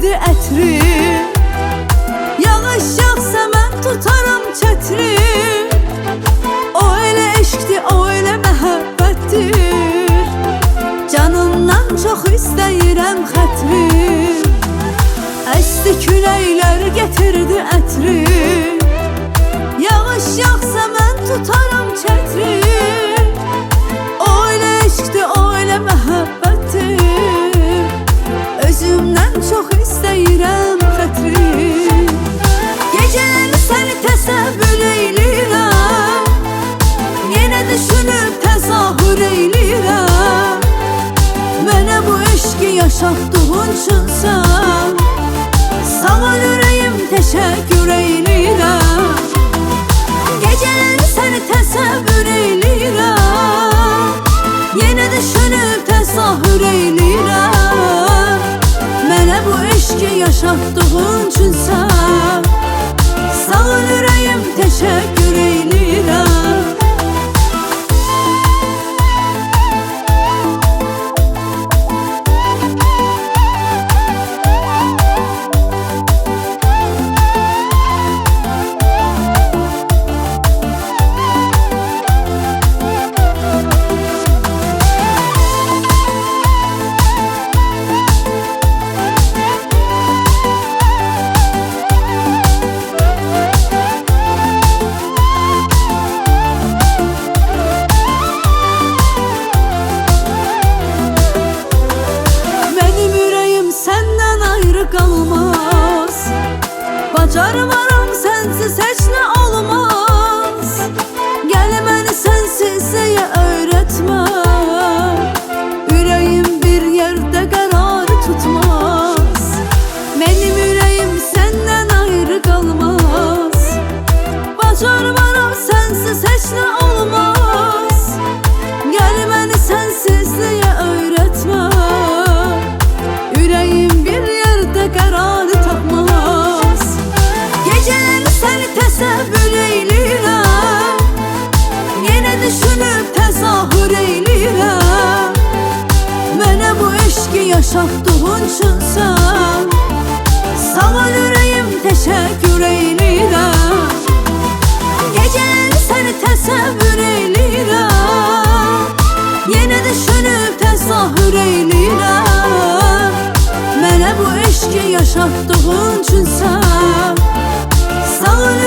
gətirdi ətri. Yağış yağsa mən tutaram çətri. O elə eşqdir, o elə məhəbbətdir. Canımdan çox istəyirəm xətri. Əsdi küləklər gətirdi ətri. Yağış yağsa mən tutaram çətri. O elə eşqdir, o elə məhəbbətdir. Özümdən çox istəyirəm xətri. Gecələri səni təsəvvür eylirəm. Yenə düşünüb təzahür eylirəm. Mənə bu eşqi yaşatdığın üçün sən sağ ol ürəyim, təşəkkür eylirəm. Gecələri səni təsəvvür eylirəm. Yenə düşünüb təzahür eylirəm. Mənə bu eşqi yaşatdığın üçün sən sağ ol ürəyim, təşəkkür eylirəm. Qalmaz, bacarmaram sənsiz heç nə olmaz. Gəl məni sənsizliyə öyrətmə. Ürəyim bir yerdə qərar tutmaz. Mənim ürəyim səndən ayrı qalmaz. Bacarmaram sənsiz heç nə olmaz. Gəl məni sənsizliyə öyrətmə. Ürəyim bir qərarı tapmaz. Gecələri səni təsəvvür eylirəm. Yenə düşünüb təzahür eylirəm. Mənə bu eşqi yaşatdığın üçün sən sağ ol ürəyim, təşəkkür eylirəm. Gecələri səni təsəvvür eylirəm. Yenə düşünüb təzahür eylirəm. Mənə bu eşqi yaşatdığın üçün sən sağ ol